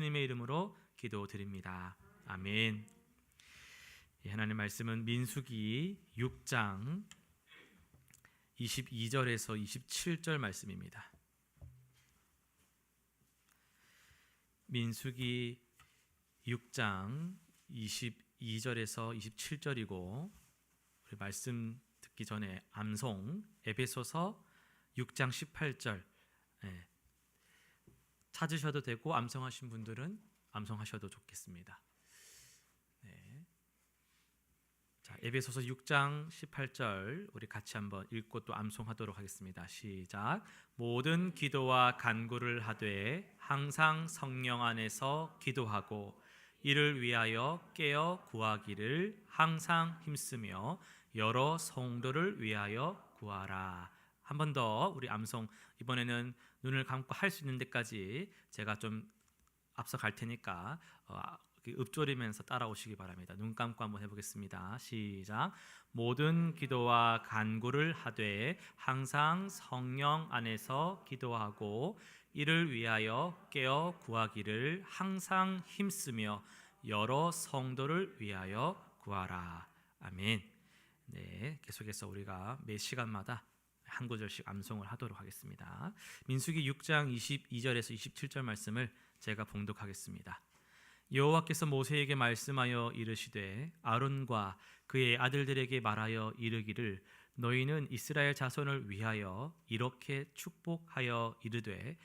예수님의 이름으로 기도드립니다. 아멘. 하나님 말씀은 민수기 6장 22절에서 27절 말씀입니다. 민수기 6장 22절에서 27절이고 우리 말씀 듣기 전에 암송 에베소서 6장 18절 찾으셔도 되고 암송하신 분들은 암송하셔도 좋겠습니다. 자, 에베소서 6장 18절 우리 같이 한번 읽고 또 암송하도록 하겠습니다. 시작. 모든 기도와 간구를 하되 항상 성령 안에서 기도하고 이를 위하여 깨어 구하기를 항상 힘쓰며 여러 성도를 위하여 구하라. 한 번 더 우리 암송, 이번에는 눈을 감고 할 수 있는 데까지 제가 좀 앞서 갈 테니까 읊조리면서 따라오시기 바랍니다. 눈 감고 한번 해보겠습니다. 시작. 모든 기도와 간구를 하되 항상 성령 안에서 기도하고 이를 위하여 깨어 구하기를 항상 힘쓰며 여러 성도를 위하여 구하라. 아멘. 네, 계속해서 우리가 매 시간마다 한 구절씩 암송을 하도록 하겠습니다. 민수기 6장 22절에서 27절 말씀을 제가 봉독하겠습니다. 여호와께서 모세에게 말씀하여 이르시되 아론과 그의 아들들에게 말하여 이르기를 너희는 이스라엘 자손을 위하여 이렇게 축복하여 이르되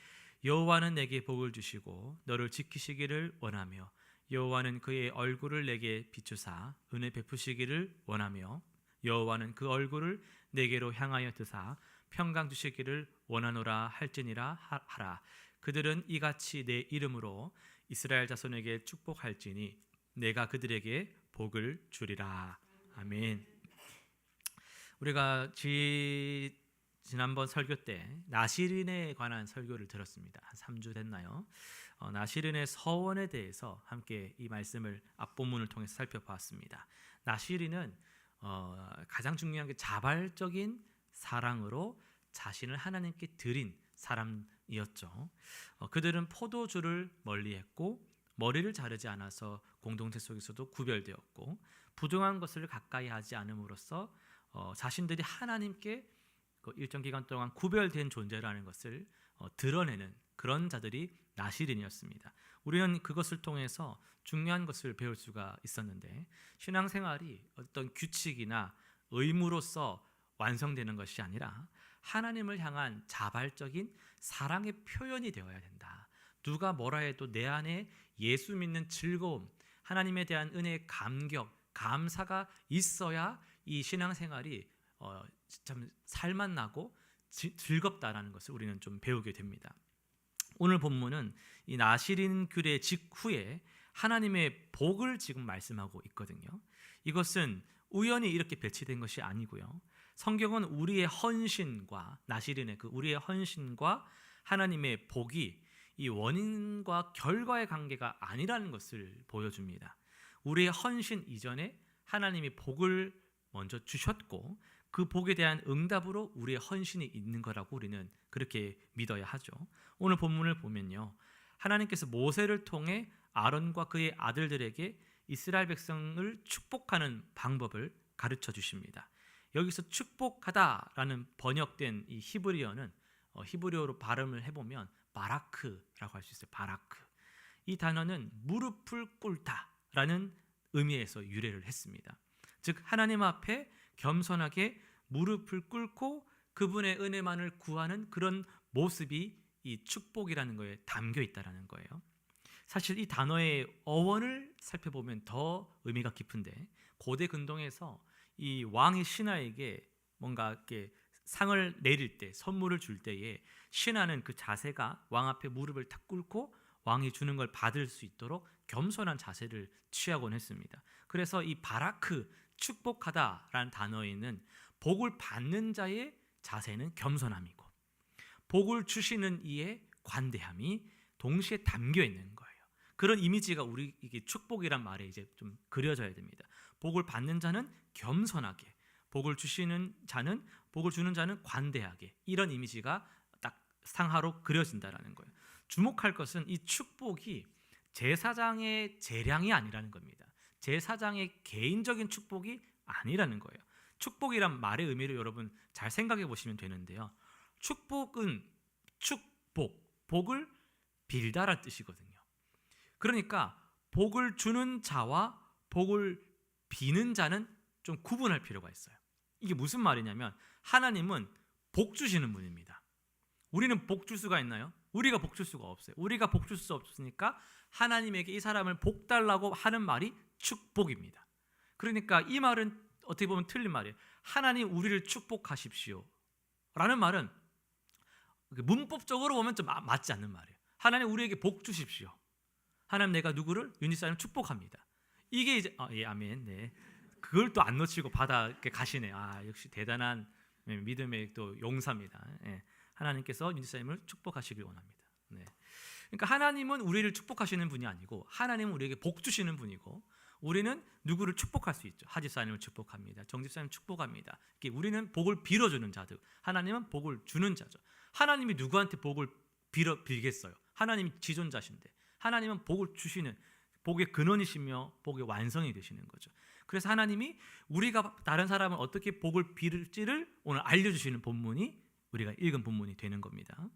여호와는 내게 복을 주시고 너를 지키시기를 원하며 여호와는 그의 얼굴을 내게 비추사 은혜 베푸시기를 원하며 여호와는 그 얼굴을 내게로 향하여 드사 평강 주시기를 원하노라 할지니라 하라. 그들은 이같이 내 이름으로 이스라엘 자손에게 축복할지니 내가 그들에게 복을 주리라. 아멘. 우리가 지난번 설교 때 나시린에 관한 설교를 들었습니다. 한 3주 됐나요? 나시린의 서원에 대해서 함께 이 말씀을 앞본문을 통해서 살펴봤습니다. 나시린은 가장 중요한 게 자발적인 사랑으로 자신을 하나님께 드린 사람이었죠. 그들은 포도주를 멀리했고 머리를 자르지 않아서 공동체 속에서도 구별되었고 부정한 것을 가까이 하지 않음으로써 자신들이 하나님께 일정 기간 동안 구별된 존재라는 것을 드러내는 그런 자들이 나시린이었습니다. 우리는 그것을 통해서 중요한 것을 배울 수가 있었는데 신앙생활이 어떤 규칙이나 의무로서 완성되는 것이 아니라 하나님을 향한 자발적인 사랑의 표현이 되어야 된다. 누가 뭐라 해도 내 안에 예수 믿는 즐거움, 하나님에 대한 은혜의 감격, 감사가 있어야 이 신앙생활이 참 살맛나고 즐겁다라는 것을 우리는 좀 배우게 됩니다. 오늘 본문은 이 나시린 규례 직후에 하나님의 복을 지금 말씀하고 있거든요. 이것은 우연히 이렇게 배치된 것이 아니고요. 성경은 우리의 헌신과 나시린의 그 우리의 헌신과 하나님의 복이 이 원인과 결과의 관계가 아니라는 것을 보여줍니다. 우리의 헌신 이전에 하나님이 복을 먼저 주셨고 그 복에 대한 응답으로 우리의 헌신이 있는 거라고 우리는 그렇게 믿어야 하죠. 오늘 본문을 보면요, 하나님께서 모세를 통해 아론과 그의 아들들에게 이스라엘 백성을 축복하는 방법을 가르쳐 주십니다. 여기서 축복하다라는 번역된 이 히브리어는 히브리어로 발음을 해보면 바라크라고 할 수 있어요. 바라크. 이 단어는 무릎을 꿇다라는 의미에서 유래를 했습니다. 즉 하나님 앞에 겸손하게 무릎을 꿇고 그분의 은혜만을 구하는 그런 모습이 이 축복이라는 거에 담겨 있다라는 거예요. 사실 이 단어의 어원을 살펴보면 더 의미가 깊은데 고대 근동에서 이 왕이 신하에게 뭔가 이렇게 상을 내릴 때 선물을 줄 때에 신하는 그 자세가 왕 앞에 무릎을 탁 꿇고 왕이 주는 걸 받을 수 있도록 겸손한 자세를 취하곤 했습니다. 그래서 이 바라크 축복하다라는 단어에는 복을 받는 자의 자세는 겸손함이고 복을 주시는 이의 관대함이 동시에 담겨 있는 거예요. 그런 이미지가 우리 이게 축복이란 말에 이제 좀 그려져야 됩니다. 복을 받는 자는 겸손하게, 복을 주시는 자는 복을 주는 자는 관대하게, 이런 이미지가 딱 상하로 그려진다라는 거예요. 주목할 것은 이 축복이 제사장의 재량이 아니라는 겁니다. 제사장의 개인적인 축복이 아니라는 거예요. 축복이란 말의 의미를 여러분 잘 생각해 보시면 되는데요. 축복은 복을 빌다란 뜻이거든요. 그러니까 복을 주는 자와 복을 비는 자는 좀 구분할 필요가 있어요. 이게 무슨 말이냐면 하나님은 복 주시는 분입니다. 우리는 복 줄 수가 있나요? 우리가 복 줄 수가 없어요. 우리가 복 줄 수 없으니까 하나님에게 이 사람을 복 달라고 하는 말이 축복입니다. 그러니까 이 말은 어떻게 보면 틀린 말이에요. 하나님 우리를 축복하십시오 라는 말은 문법적으로 보면 좀 맞지 않는 말이에요. 하나님 우리에게 복 주십시오. 하나님 내가 누구를 윤지사님 축복합니다. 이게 이제 예 아멘. 네. 그걸 또 안 놓치고 받아 이렇게 가시네. 아 역시 대단한 믿음의 또 용사입니다. 예. 하나님께서 윤지사님을 축복하시길 원합니다. 네. 그러니까 하나님은 우리를 축복하시는 분이 아니고 하나님은 우리에게 복 주시는 분이고 우리는 누구를 축복할 수 있죠. 하집사님을 축복합니다. 정집사님 축복합니다. 우리는 복을 빌어주는 자들. 하나님은 복을 주는 자죠. 하나님이 누구한테 복을 빌겠어요? 하나님이 지존자신데 하나님은 복을 주시는 복의 근원이시며 복의 완성이 되시는 거죠. 그래서 하나님이 우리가 다른 사람을 어떻게 복을 빌을지를 오늘 알려주시는 본문이 우리가 읽은 본문이 되는 겁니다.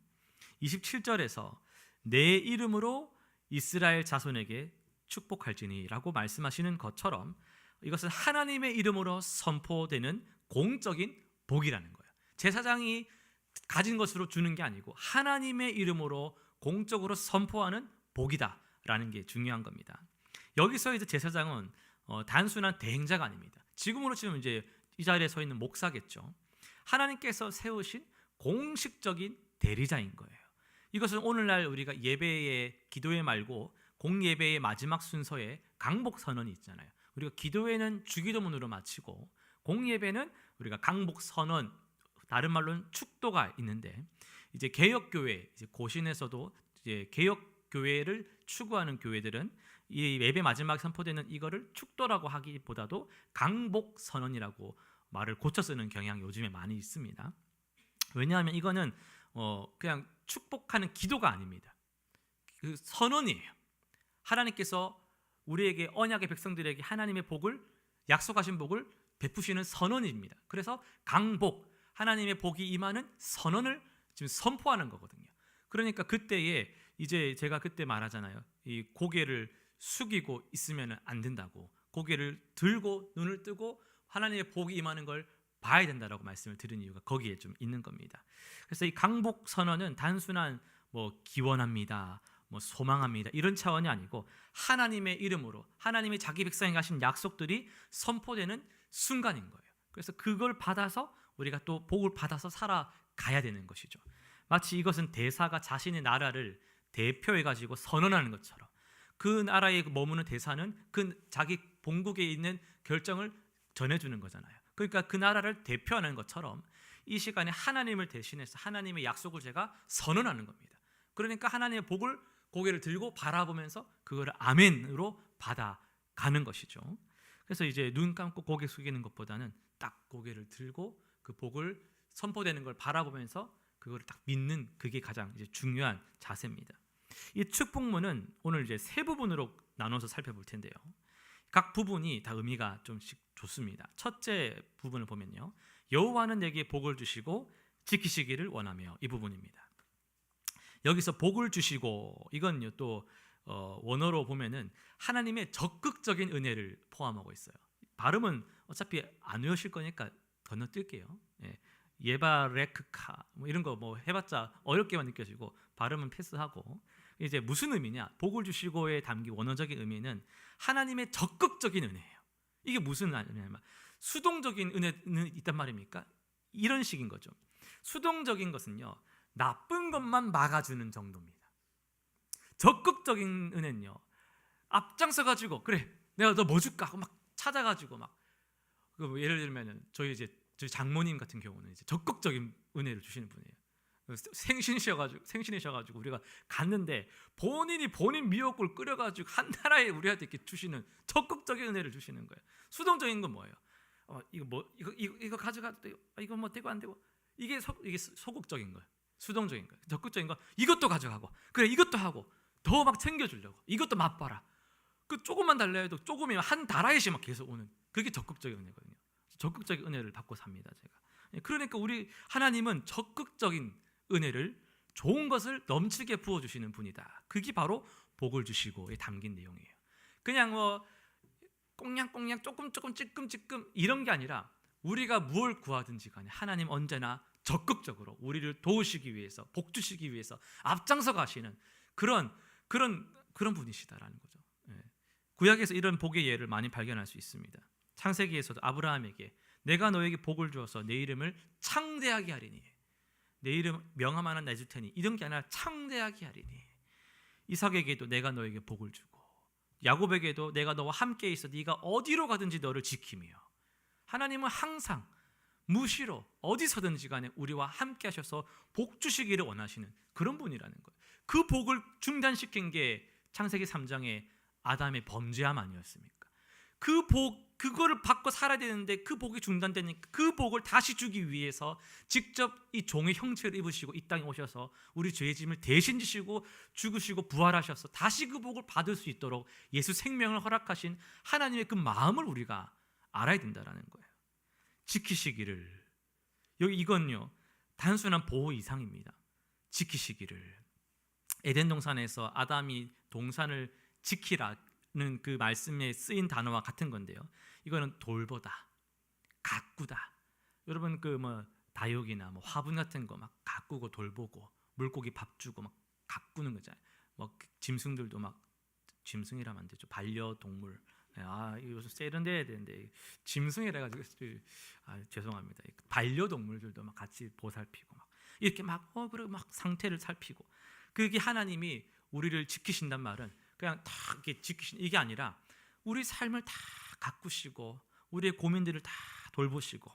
27절에서 내 이름으로 이스라엘 자손에게 축복할지니 라고 말씀하시는 것처럼 이것은 하나님의 이름으로 선포되는 공적인 복이라는 거예요. 제사장이 가진 것으로 주는 게 아니고 하나님의 이름으로 공적으로 선포하는 복이다라는 게 중요한 겁니다. 여기서 이제 제사장은 단순한 대행자가 아닙니다. 지금으로 치면 이제 이 자리에 서 있는 목사겠죠. 하나님께서 세우신 공식적인 대리자인 거예요. 이것은 오늘날 우리가 예배의 기도회 말고 공예배의 마지막 순서에 강복 선언이 있잖아요. 우리가 기도회는 주기도문으로 마치고 공예배는 우리가 강복 선언, 다른 말로는 축도가 있는데 이제 개혁교회, 이제 고신에서도 이제 개혁교회를 추구하는 교회들은 이 예배 마지막에 선포되는 이거를 축도라고 하기보다도 강복 선언이라고 말을 고쳐 쓰는 경향이 요즘에 많이 있습니다. 왜냐하면 이거는 그냥 축복하는 기도가 아닙니다. 그 선언이에요. 하나님께서 우리에게 언약의 백성들에게 하나님의 복을 약속하신 복을 베푸시는 선언입니다. 그래서 강복, 하나님의 복이 임하는 선언을 지금 선포하는 거거든요. 그러니까 그때에 이제 제가 그때 말하잖아요. 이 고개를 숙이고 있으면 안 된다고. 고개를 들고 눈을 뜨고 하나님의 복이 임하는 걸 봐야 된다라고 말씀을 드린 이유가 거기에 좀 있는 겁니다. 그래서 이 강복 선언은 단순한 뭐 기원합니다, 뭐 소망합니다 이런 차원이 아니고 하나님의 이름으로 하나님이 자기 백성에게 하신 약속들이 선포되는 순간인 거예요. 그래서 그걸 받아서 우리가 또 복을 받아서 살아가야 되는 것이죠. 마치 이것은 대사가 자신의 나라를 대표해 가지고 선언하는 것처럼 그 나라에 머무는 대사는 그 자기 본국에 있는 결정을 전해주는 거잖아요. 그러니까 그 나라를 대표하는 것처럼 이 시간에 하나님을 대신해서 하나님의 약속을 제가 선언하는 겁니다. 그러니까 하나님의 복을 고개를 들고 바라보면서 그거를 아멘으로 받아가는 것이죠. 그래서 이제 눈 감고 고개 숙이는 것보다는 딱 고개를 들고 그 복을 선포되는 걸 바라보면서 그거를 딱 믿는 그게 가장 이제 중요한 자세입니다. 이 축복문은 오늘 이제 세 부분으로 나눠서 살펴볼 텐데요. 각 부분이 다 의미가 좀씩 좋습니다. 첫째 부분을 보면요, 여호와는 내게 복을 주시고 지키시기를 원하며, 이 부분입니다. 여기서 복을 주시고 이건요 또 원어로 보면은 하나님의 적극적인 은혜를 포함하고 있어요. 발음은 어차피 안 외우실 거니까 건너뛸게요. 예바레크카 뭐 이런 거 뭐 해봤자 어렵게만 느껴지고 발음은 패스하고, 이제 무슨 의미냐? 복을 주시고에 담긴 원어적인 의미는 하나님의 적극적인 은혜예요. 이게 무슨 의미냐면 수동적인 은혜는 있단 말입니까? 이런 식인 거죠. 수동적인 것은요 나쁜 것만 막아주는 정도입니다. 적극적인 은혜는요 앞장서 가지고 그래 내가 너 뭐 줄까 하고 막 찾아가지고 막 예를 들면은 저희 장모님 같은 경우는 이제 적극적인 은혜를 주시는 분이에요. 생신이셔가지고 우리가 갔는데 본인 미역국을 끓여가지고 한 나라에 우리한테 이렇게 주시는 적극적인 은혜를 주시는 거예요. 수동적인 건 뭐예요? 이거 가져가도 돼요. 이거 뭐 되고 안 되고 이게 소극적인 거예요. 수동적인 거예요. 적극적인 거 이것도 가져가고 그래 이것도 하고 더 막 챙겨주려고. 이것도 맛봐라. 그 조금만 달라 해도 조금이면 한 다라이씩 막 계속 오는, 그게 적극적인 은혜거든요. 적극적인 은혜를 받고 삽니다, 제가. 그러니까 우리 하나님은 적극적인 은혜를, 좋은 것을 넘치게 부어주시는 분이다. 그게 바로 복을 주시고에 담긴 내용이에요. 그냥 뭐 꽁냥꽁냥 조금 찔끔찔끔 이런 게 아니라, 우리가 무엇을 구하든지 간에 하나님 언제나 적극적으로 우리를 도우시기 위해서, 복 주시기 위해서 앞장서 가시는 그런 분이시다라는 거죠. 구약에서 이런 복의 예를 많이 발견할 수 있습니다. 창세기에서도 아브라함에게 내가 너에게 복을 주어서 내 이름을 창대하게 하리니, 내 이름 명함 하나 내줄 테니, 이런 게 아니라 창대하게 하리니. 이삭에게도 내가 너에게 복을 주고, 야곱에게도 내가 너와 함께 있어 네가 어디로 가든지 너를 지키며. 하나님은 항상 무시로 어디서든지 간에 우리와 함께 하셔서 복 주시기를 원하시는 그런 분이라는 거예요. 그 복을 중단시킨 게 창세기 3장의 아담의 범죄함 아니었습니까? 그거를 받고 살아야 되는데 그 복이 중단되니까 그 복을 다시 주기 위해서 직접 이 종의 형체를 입으시고 이 땅에 오셔서 우리 죄의 짐을 대신 지시고 죽으시고 부활하셔서 다시 그 복을 받을 수 있도록 예수 생명을 허락하신 하나님의 그 마음을 우리가 알아야 된다는 거예요. 지키시기를. 여기 이건요, 단순한 보호 이상입니다. 지키시기를. 에덴 동산에서 아담이 동산을 지키라는 그 말씀에 쓰인 단어와 같은 건데요. 이거는 돌보다, 가꾸다. 여러분 그 뭐 다육이나 뭐 화분 같은 거 막 가꾸고 돌보고 물고기 밥 주고 막 가꾸는 거잖아요. 뭐 짐승들도 막, 짐승이라면 안 되죠. 반려동물. 이거 좀 세련돼야 되는데 짐승이라 가지고 죄송합니다. 반려동물들도 막 같이 보살피고 막 이렇게 막 그리고 막 상태를 살피고. 그게 하나님이 우리를 지키신단 말은 그냥 다 이렇게 지키신 이게 아니라 우리 삶을 다 가꾸시고 우리의 고민들을 다 돌보시고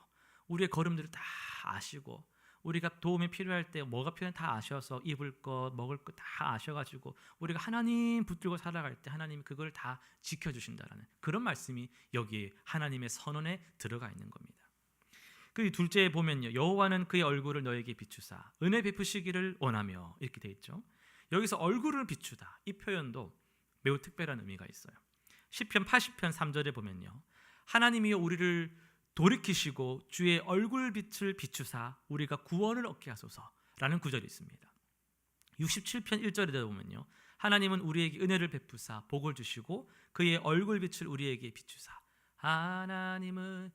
우리의 걸음들을 다 아시고 우리가 도움이 필요할 때 뭐가 필요한지 다 아셔서 입을 것 먹을 것 다 아셔가지고 우리가 하나님 붙들고 살아갈 때 하나님이 그걸 다 지켜주신다라는 그런 말씀이 여기 하나님의 선언에 들어가 있는 겁니다. 그 둘째 보면요, 여호와는 그의 얼굴을 너에게 비추사 은혜 베푸시기를 원하며, 이렇게 돼 있죠. 여기서 얼굴을 비추다, 이 표현도 매우 특별한 의미가 있어요. 시편 80편 3절에 보면요, 하나님이여 우리를 돌이키시고 주의 얼굴빛을 비추사 우리가 구원을 얻게 하소서라는 구절이 있습니다. 67편 1절에 보면요, 하나님은 우리에게 은혜를 베푸사 복을 주시고 그의 얼굴빛을 우리에게 비추사. 하나님은,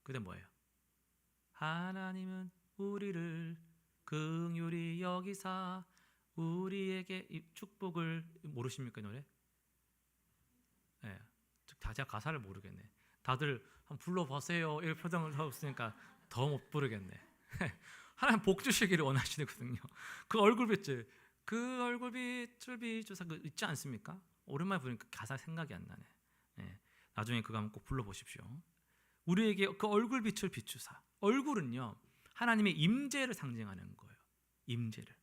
그게 뭐예요? 하나님은 우리를 긍휼히 여기사 우리에게 이 축복을, 모르십니까 이 노래? 네, 제가 가사를 모르겠네. 다들 한번 불러보세요 이런 표정을 하고 있으니까 더 못 부르겠네. 하나님 복 주시기를 원하시거든요. 그 얼굴빛을 비추사, 그 있지 않습니까? 오랜만에 부르니까 가사 생각이 안 나네. 네, 나중에 그거 한번 꼭 불러보십시오. 우리에게 그 얼굴빛을 비추사. 얼굴은요, 하나님의 임재를 상징하는 거예요. 임재를.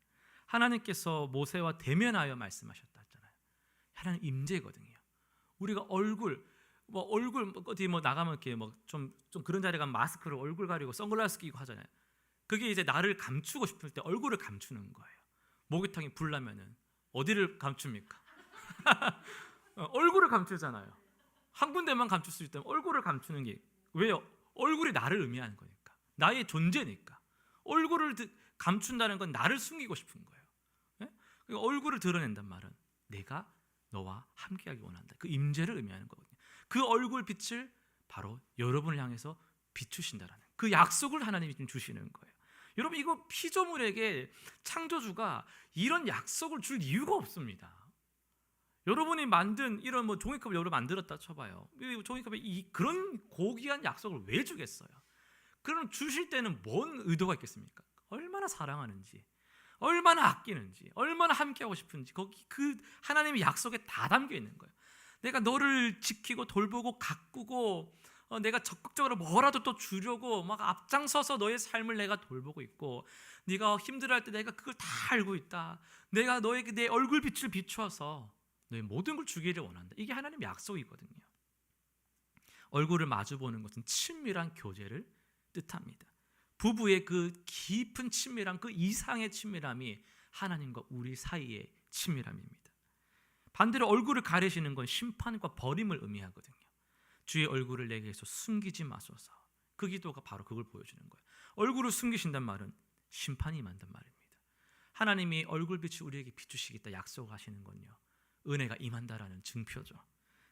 하나님께서 모세와 대면하여 말씀하셨다 했잖아요. 하나님 임재거든요. 우리가 얼굴 어디 뭐 나가면 이렇게 뭐 좀 그런 자리에 가면 마스크를 얼굴 가리고 선글라스 끼고 하잖아요. 그게 이제 나를 감추고 싶을 때 얼굴을 감추는 거예요. 목욕탕이 불나면은 어디를 감춥니까? 얼굴을 감추잖아요. 한 군데만 감출 수 있다면 얼굴을 감추는 게, 왜요? 얼굴이 나를 의미하는 거니까, 나의 존재니까. 얼굴을 감춘다는 건 나를 숨기고 싶은 거예요. 네? 그러니까 얼굴을 드러낸단 말은 내가 너와 함께하기 원한다, 그 임재를 의미하는 거거든요. 그 얼굴 빛을 바로 여러분을 향해서 비추신다라는 그 약속을 하나님이 좀 주시는 거예요. 여러분, 이거 피조물에게 창조주가 이런 약속을 줄 이유가 없습니다. 여러분이 만든 이런 뭐 종이컵을 여러분 만들었다 쳐봐요. 이 종이컵에 그런 고귀한 약속을 왜 주겠어요? 그럼 주실 때는 뭔 의도가 있겠습니까? 얼마나 사랑하는지, 얼마나 아끼는지, 얼마나 함께하고 싶은지, 거기 그 하나님의 약속에 다 담겨 있는 거예요. 내가 너를 지키고 돌보고 가꾸고 내가 적극적으로 뭐라도 또 주려고 막 앞장서서 너의 삶을 내가 돌보고 있고, 네가 힘들어할 때 내가 그걸 다 알고 있다. 내가 너에게 내 얼굴빛을 비추어서 너의 모든 걸 주기를 원한다. 이게 하나님의 약속이거든요. 얼굴을 마주보는 것은 친밀한 교제를 뜻합니다. 부부의 그 깊은 친밀함, 그 이상의 친밀함이 하나님과 우리 사이의 친밀함입니다. 반대로 얼굴을 가리시는 건 심판과 버림을 의미하거든요. 주의 얼굴을 내게서 숨기지 마소서. 그 기도가 바로 그걸 보여주는 거예요. 얼굴을 숨기신단 말은 심판이 임한단 말입니다. 하나님이 얼굴빛을 우리에게 비추시겠다 약속하시는 건요, 은혜가 임한다라는 증표죠.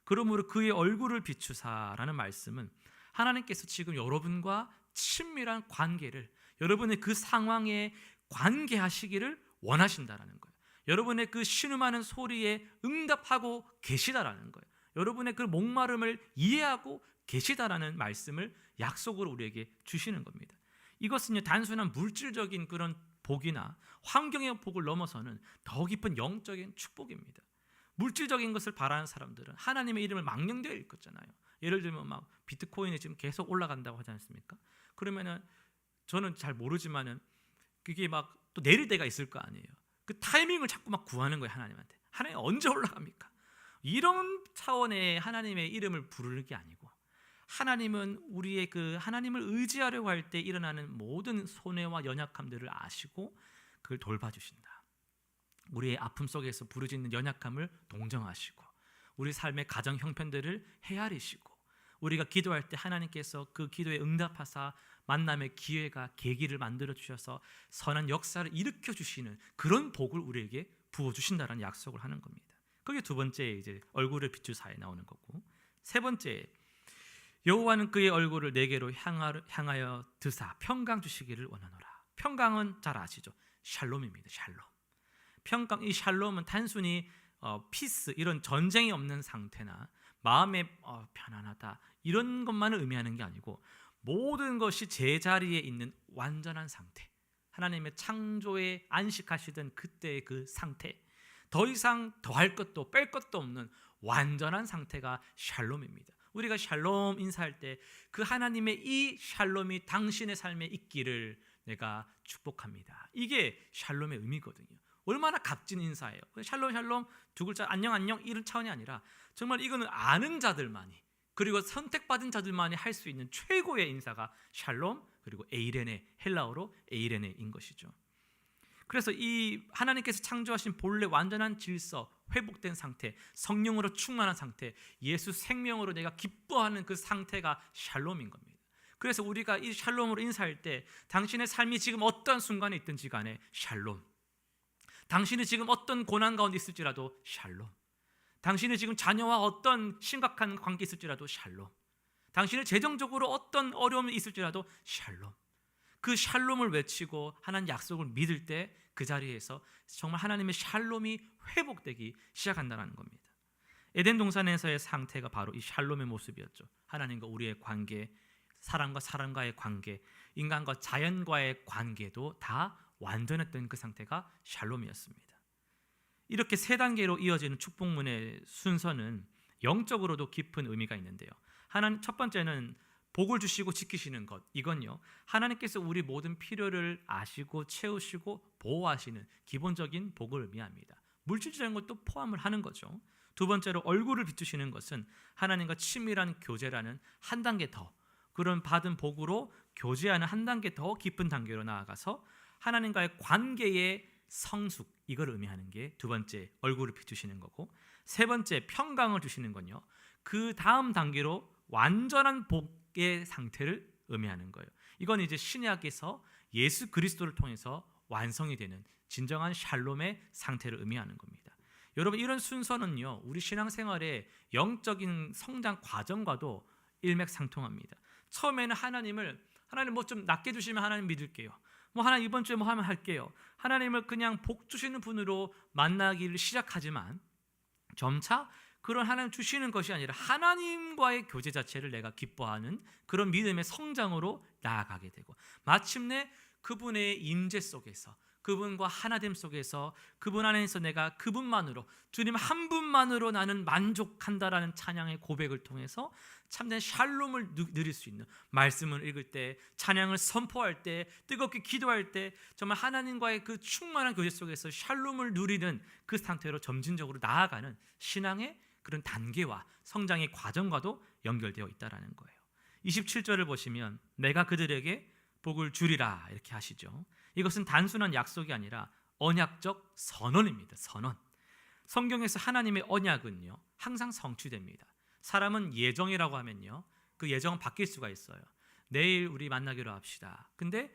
그러므로 그의 얼굴을 비추사라는 말씀은 하나님께서 지금 여러분과 친밀한 관계를, 여러분의 그 상황에 관계하시기를 원하신다라는 거예요. 여러분의 그 신음하는 소리에 응답하고 계시다라는 거예요. 여러분의 그 목마름을 이해하고 계시다라는 말씀을 약속으로 우리에게 주시는 겁니다. 이것은요, 단순한 물질적인 그런 복이나 환경의 복을 넘어서는 더 깊은 영적인 축복입니다. 물질적인 것을 바라는 사람들은 하나님의 이름을 망령되어 읽었잖아요. 예를 들면 막 비트코인이 지금 계속 올라간다고 하지 않습니까? 그러면은 저는 잘 모르지만은 그게 막 또 내릴 때가 있을 거 아니에요. 그 타이밍을 자꾸 막 구하는 거예요, 하나님한테. 하나님 언제 올라갑니까? 이런 차원의 하나님의 이름을 부르는 게 아니고, 하나님은 우리의 그 하나님을 의지하려고 할 때 일어나는 모든 손해와 연약함들을 아시고 그걸 돌봐주신다. 우리의 아픔 속에서 부르짖는 연약함을 동정하시고, 우리 삶의 가정 형편들을 헤아리시고, 우리가 기도할 때 하나님께서 그 기도에 응답하사 만남의 기회가 계기를 만들어 주셔서 선한 역사를 일으켜 주시는 그런 복을 우리에게 부어 주신다라는 약속을 하는 겁니다. 그게 두 번째 이제 얼굴을 비추사에 나오는 거고, 세 번째, 여호와는 그의 얼굴을 내게로 향하여 드사 평강 주시기를 원하노라. 평강은 잘 아시죠? 샬롬입니다. 샬롬. 평강, 이 샬롬은 단순히 피스, 이런 전쟁이 없는 상태나 마음에 편안하다 이런 것만을 의미하는 게 아니고, 모든 것이 제자리에 있는 완전한 상태, 하나님의 창조에 안식하시던 그때의 그 상태, 더 이상 더할 것도 뺄 것도 없는 완전한 상태가 샬롬입니다. 우리가 샬롬 인사할 때 그 하나님의 이 샬롬이 당신의 삶에 있기를 내가 축복합니다. 이게 샬롬의 의미거든요. 얼마나 값진 인사예요. 샬롬 샬롬 두 글자 안녕 안녕 이런 차원이 아니라 정말 이거는 아는 자들만이, 그리고 선택받은 자들만이 할 수 있는 최고의 인사가 샬롬, 그리고 에이레네, 헬라어로 에이레네인 것이죠. 그래서 이 하나님께서 창조하신 본래 완전한 질서, 회복된 상태, 성령으로 충만한 상태, 예수 생명으로 내가 기뻐하는 그 상태가 샬롬인 겁니다. 그래서 우리가 이 샬롬으로 인사할 때 당신의 삶이 지금 어떤 순간에 있든지 간에 샬롬, 당신이 지금 어떤 고난 가운데 있을지라도 샬롬, 당신이 지금 자녀와 어떤 심각한 관계 있을지라도 샬롬, 당신이 재정적으로 어떤 어려움이 있을지라도 샬롬, 그 샬롬을 외치고 하나님 약속을 믿을 때 그 자리에서 정말 하나님의 샬롬이 회복되기 시작한다는 겁니다. 에덴 동산에서의 상태가 바로 이 샬롬의 모습이었죠. 하나님과 우리의 관계, 사람과 사람과의 관계, 인간과 자연과의 관계도 다 완전했던 그 상태가 샬롬이었습니다. 이렇게 세 단계로 이어지는 축복문의 순서는 영적으로도 깊은 의미가 있는데요. 하나님, 첫 번째는 복을 주시고 지키시는 것, 이건요, 하나님께서 우리 모든 필요를 아시고 채우시고 보호하시는 기본적인 복을 의미합니다. 물질적인 것도 포함을 하는 거죠. 두 번째로 얼굴을 비추시는 것은 하나님과 친밀한 교제라는 한 단계 더, 그런 받은 복으로 교제하는 한 단계 더 깊은 단계로 나아가서 하나님과의 관계의 성숙, 이걸 의미하는 게 두 번째 얼굴을 비추시는 거고, 세 번째 평강을 주시는 건요, 그 다음 단계로 완전한 복의 상태를 의미하는 거예요. 이건 이제 신약에서 예수 그리스도를 통해서 완성이 되는 진정한 샬롬의 상태를 의미하는 겁니다. 여러분, 이런 순서는요, 우리 신앙생활의 영적인 성장 과정과도 일맥상통합니다. 처음에는 하나님 뭐 좀 낮게 주시면 하나님 믿을게요. 뭐 하나님 이번 주에 뭐 하면 할게요. 하나님을 그냥 복 주시는 분으로 만나기를 시작하지만 점차 그런 하나님 주시는 것이 아니라 하나님과의 교제 자체를 내가 기뻐하는 그런 믿음의 성장으로 나아가게 되고, 마침내 그분의 임재 속에서, 그분과 하나됨 속에서, 그분 안에서 내가 그분만으로, 주님 한 분만으로 나는 만족한다라는 찬양의 고백을 통해서 참된 샬롬을 누릴 수 있는, 말씀을 읽을 때, 찬양을 선포할 때, 뜨겁게 기도할 때 정말 하나님과의 그 충만한 교제 속에서 샬롬을 누리는 그 상태로 점진적으로 나아가는 신앙의 그런 단계와 성장의 과정과도 연결되어 있다는 거예요. 27절을 보시면 내가 그들에게 복을 주리라 이렇게 하시죠. 이것은 단순한 약속이 아니라 언약적 선언입니다. 성경에서 하나님의 언약은요 항상 성취됩니다. 사람은 예정이라고 하면요 그 예정은 바뀔 수가 있어요. 내일 우리 만나기로 합시다. 근데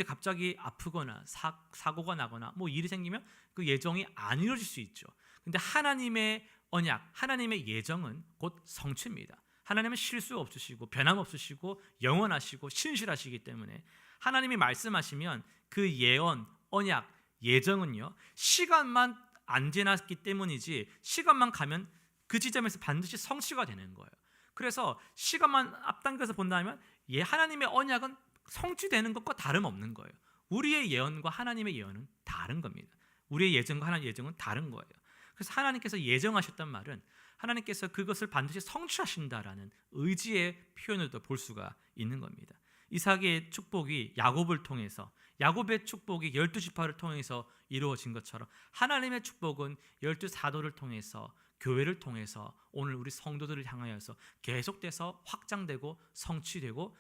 갑자기 아프거나 사고가 나거나 뭐 일이 생기면 그 예정이 안 이루어질 수 있죠. 근데 하나님의 언약, 하나님의 예정은 곧 성취입니다. 하나님은 실수 없으시고 변함 없으시고 영원하시고 신실하시기 때문에 하나님이 말씀하시면 그 예언, 언약, 예정은요 시간만 안 지났기 때문이지 시간만 가면 그 지점에서 반드시 성취가 되는 거예요. 그래서 시간만 앞당겨서 본다면 하나님의 언약은 성취되는 것과 다름없는 거예요. 우리의 예언과 하나님의 예언은 다른 겁니다. 우리의 예정과 하나님의 예정은 다른 거예요. 그래서 하나님께서 예정하셨단 말은 하나님께서 그것을 반드시 성취하신다라는 의지의 표현으로도 볼 수가 있는 겁니다. 이삭의 축복이 야곱을 통해서, 야곱의 축복이 12지파를 통해서 이루어진 것처럼 하나님의 축복은 12사도를 통해서, 교회를 통해서 오늘 우리 성도들을 향하여서 계속돼서 확장되고 성취되어져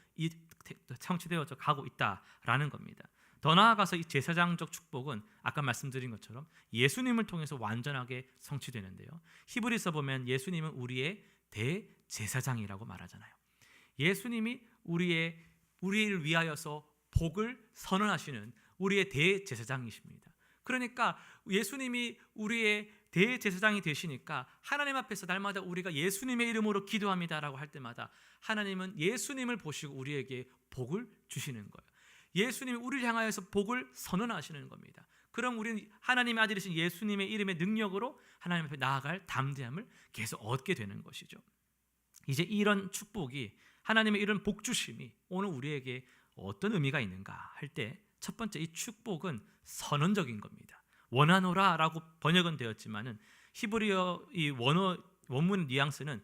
가고 있다라는 겁니다. 더 나아가서 이 제사장적 축복은 아까 말씀드린 것처럼 예수님을 통해서 완전하게 성취되는데요. 히브리서 보면 예수님은 우리의 대제사장이라고 말하잖아요. 예수님이 우리를 위하여서 복을 선언하시는 우리의 대제사장이십니다. 그러니까 예수님이 우리의 대제사장이 되시니까 하나님 앞에서 날마다 우리가 예수님의 이름으로 기도합니다라고 할 때마다 하나님은 예수님을 보시고 우리에게 복을 주시는 거예요. 예수님이 우리를 향하여서 복을 선언하시는 겁니다. 그럼 우리는 하나님의 아들이신 예수님의 이름의 능력으로 하나님 앞에 나아갈 담대함을 계속 얻게 되는 것이죠. 이제 이런 축복이, 하나님의 이런 복 주심이 오늘 우리에게 어떤 의미가 있는가 할 때 첫 번째, 이 축복은 선언적인 겁니다. 원하노라라고 번역은 되었지만은 히브리어 이 원문 뉘앙스는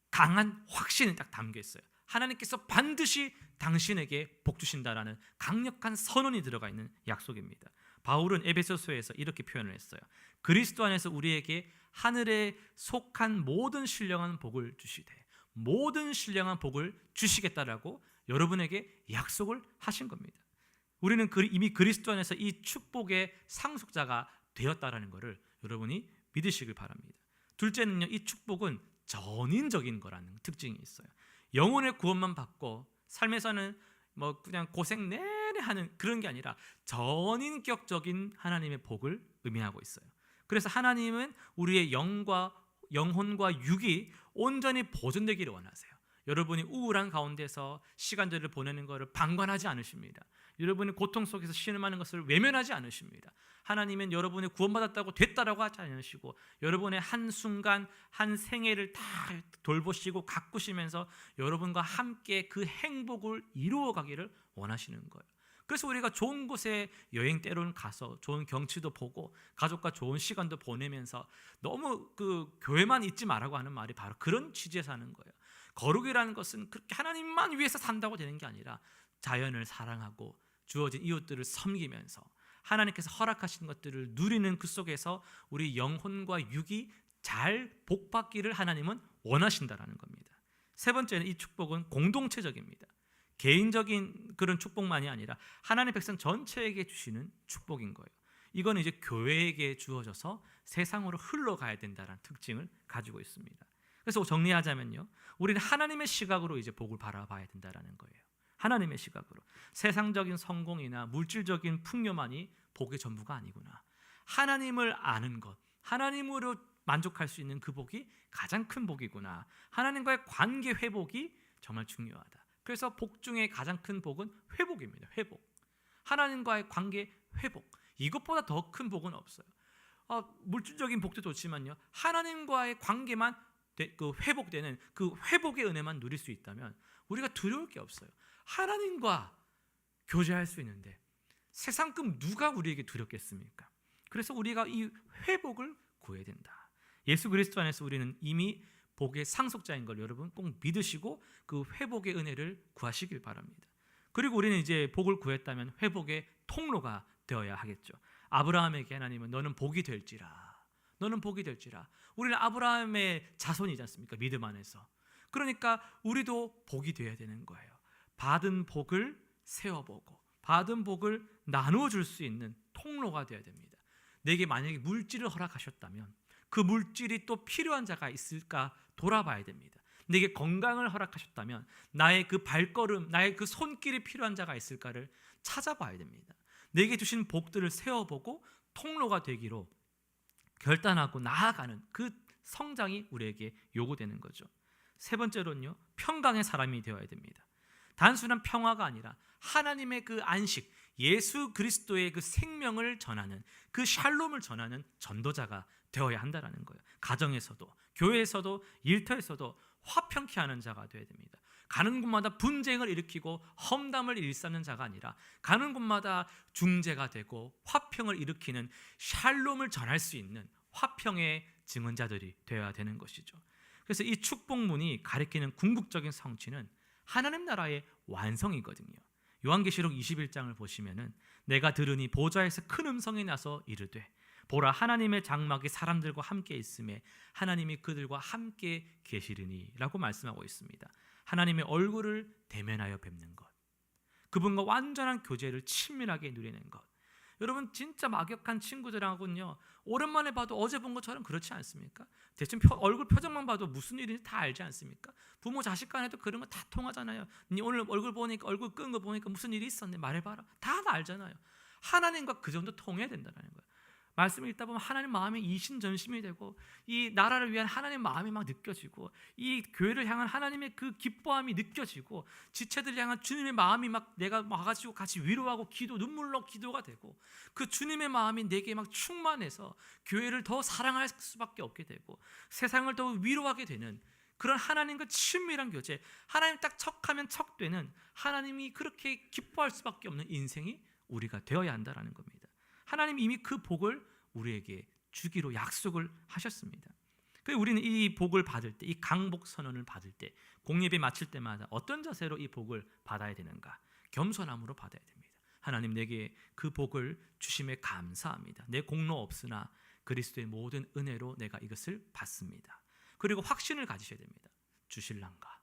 강한 확신이 딱 담겨 있어요. 하나님께서 반드시 당신에게 복 주신다라는 강력한 선언이 들어가 있는 약속입니다. 바울은 에베소서에서 이렇게 표현을 했어요. 그리스도 안에서 우리에게 하늘에 속한 모든 신령한 복을 주시되, 모든 신령한 복을 주시겠다라고 여러분에게 약속을 하신 겁니다. 우리는 이미 그리스도 안에서 이 축복의 상속자가 되었다라는 것을 여러분이 믿으시길 바랍니다. 둘째는요, 이 축복은 전인적인 거라는 특징이 있어요. 영혼의 구원만 받고 삶에서는 뭐 그냥 고생 내내 하는 그런 게 아니라 전인격적인 하나님의 복을 의미하고 있어요. 그래서 하나님은 우리의 영혼과 육이 온전히 보존되기를 원하세요. 여러분이 우울한 가운데서 시간들을 보내는 것을 방관하지 않으십니다. 여러분이 고통 속에서 신음하는 것을 외면하지 않으십니다. 하나님은 여러분이 구원받았다고 됐다라고 하지 않으시고 여러분의 한순간 한 생애를 다 돌보시고 가꾸시면서 여러분과 함께 그 행복을 이루어가기를 원하시는 거예요. 그래서 우리가 좋은 곳에 여행 때로는 가서 좋은 경치도 보고 가족과 좋은 시간도 보내면서 너무 그 교회만 있지 말라고 하는 말이 바로 그런 취지에서 하는 거예요. 거룩이라는 것은 그렇게 하나님만 위해서 산다고 되는 게 아니라 자연을 사랑하고 주어진 이웃들을 섬기면서 하나님께서 허락하신 것들을 누리는 그 속에서 우리 영혼과 육이 잘 복받기를 하나님은 원하신다라는 겁니다. 세 번째는 이 축복은 공동체적입니다. 개인적인 그런 축복만이 아니라 하나님의 백성 전체에게 주시는 축복인 거예요. 이건 이제 교회에게 주어져서 세상으로 흘러가야 된다는 특징을 가지고 있습니다. 그래서 정리하자면요, 우리는 하나님의 시각으로 이제 복을 바라봐야 된다라는 거예요. 하나님의 시각으로. 세상적인 성공이나 물질적인 풍요만이 복의 전부가 아니구나. 하나님을 아는 것, 하나님으로 만족할 수 있는 그 복이 가장 큰 복이구나. 하나님과의 관계 회복이 정말 중요하다. 그래서 복 중에 가장 큰 복은 회복입니다. 회복. 하나님과의 관계 회복. 이것보다 더 큰 복은 없어요. 물질적인 복도 좋지만요, 하나님과의 관계만 회복되는 그 회복의 은혜만 누릴 수 있다면 우리가 두려울 게 없어요. 하나님과 교제할 수 있는데 세상급 누가 우리에게 두렵겠습니까? 그래서 우리가 이 회복을 구해야 된다. 예수 그리스도 안에서 우리는 이미 복의 상속자인 걸 여러분 꼭 믿으시고 그 회복의 은혜를 구하시길 바랍니다. 그리고 우리는 이제 복을 구했다면 회복의 통로가 되어야 하겠죠. 아브라함에게 하나님은 너는 복이 될지라. 너는 복이 될지라. 우리는 아브라함의 자손이지 않습니까? 믿음 안에서. 그러니까 우리도 복이 되어야 되는 거예요. 받은 복을 세워보고 받은 복을 나누어 줄 수 있는 통로가 되어야 됩니다. 내게 만약에 물질을 허락하셨다면 그 물질이 또 필요한 자가 있을까 돌아봐야 됩니다. 내게 건강을 허락하셨다면 나의 그 발걸음, 나의 그 손길이 필요한 자가 있을까를 찾아봐야 됩니다. 내게 주신 복들을 세워보고 통로가 되기로 결단하고 나아가는 그 성장이 우리에게 요구되는 거죠. 세 번째로는요, 평강의 사람이 되어야 됩니다. 단순한 평화가 아니라 하나님의 그 안식, 예수 그리스도의 그 생명을 전하는, 그 샬롬을 전하는 전도자가 되어야 한다는 거예요. 가정에서도, 교회에서도, 일터에서도 화평케 하는 자가 되어야 됩니다. 가는 곳마다 분쟁을 일으키고 험담을 일삼는 자가 아니라 가는 곳마다 중재가 되고 화평을 일으키는 샬롬을 전할 수 있는 화평의 증언자들이 되어야 되는 것이죠. 그래서 이 축복문이 가리키는 궁극적인 성취는 하나님 나라의 완성이거든요. 요한계시록 21장을 보시면은 내가 들으니 보좌에서 큰 음성이 나서 이르되 보라 하나님의 장막이 사람들과 함께 있음에 하나님이 그들과 함께 계시리니 라고 말씀하고 있습니다. 하나님의 얼굴을 대면하여 뵙는 것, 그분과 완전한 교제를 친밀하게 누리는 것. 여러분 진짜 막역한 친구들하고는요 오랜만에 봐도 어제 본 것처럼 그렇지 않습니까? 대충 얼굴 표정만 봐도 무슨 일인지 다 알지 않습니까? 부모 자식 간에도 그런 거 다 통하잖아요. 네 오늘 얼굴 보니까 얼굴 끈 거 보니까 무슨 일이 있었네 말해봐라. 다 알잖아요. 하나님과 그 정도 통해야 된다는 거예요. 말씀을 읽다 보면 하나님 마음이 이신전심이 되고 이 나라를 위한 하나님 마음이 막 느껴지고 이 교회를 향한 하나님의 그 기뻐함이 느껴지고 지체들을 향한 주님의 마음이 막 내가 와가지고 같이 위로하고 눈물로 기도가 되고 그 주님의 마음이 내게 막 충만해서 교회를 더 사랑할 수밖에 없게 되고 세상을 더 위로하게 되는 그런 하나님과 친밀한 교제, 하나님 딱 척하면 척되는 하나님이 그렇게 기뻐할 수밖에 없는 인생이 우리가 되어야 한다는 겁니다. 하나님이 이미 그 복을 우리에게 주기로 약속을 하셨습니다. 그래서 우리는 이 복을 받을 때, 이 강복 선언을 받을 때, 공예배 마칠 때마다 어떤 자세로 이 복을 받아야 되는가? 겸손함으로 받아야 됩니다. 하나님 내게 그 복을 주심에 감사합니다. 내 공로 없으나 그리스도의 모든 은혜로 내가 이것을 받습니다. 그리고 확신을 가지셔야 됩니다. 주실란가?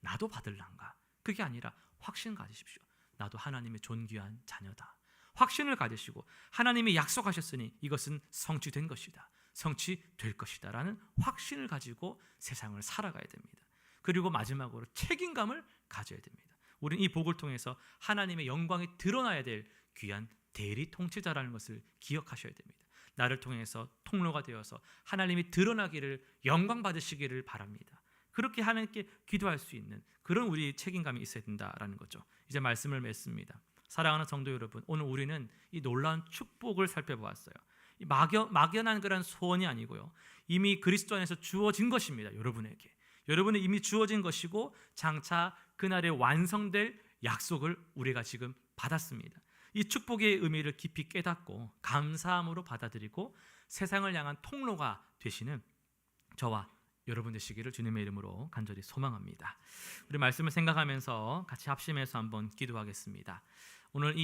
나도 받을란가? 그게 아니라 확신 가지십시오. 나도 하나님의 존귀한 자녀다. 확신을 가지시고 하나님이 약속하셨으니 이것은 성취된 것이다. 성취될 것이다 라는 확신을 가지고 세상을 살아가야 됩니다. 그리고 마지막으로 책임감을 가져야 됩니다. 우리는 이 복을 통해서 하나님의 영광이 드러나야 될 귀한 대리 통치자라는 것을 기억하셔야 됩니다. 나를 통해서 통로가 되어서 하나님이 드러나기를 영광 받으시기를 바랍니다. 그렇게 하나님께 기도할 수 있는 그런 우리 책임감이 있어야 된다라는 거죠. 이제 말씀을 맺습니다. 사랑하는 성도 여러분, 오늘 우리는 이 놀라운 축복을 살펴보았어요. 막연한 그런 소원이 아니고요, 이미 그리스도 안에서 주어진 것입니다. 여러분은 이미 주어진 것이고 장차 그날에 완성될 약속을 우리가 지금 받았습니다. 이 축복의 의미를 깊이 깨닫고 감사함으로 받아들이고 세상을 향한 통로가 되시는 저와 여러분 되시기를 주님의 이름으로 간절히 소망합니다. 우리 말씀을 생각하면서 같이 합심해서 한번 기도하겠습니다. 오늘 이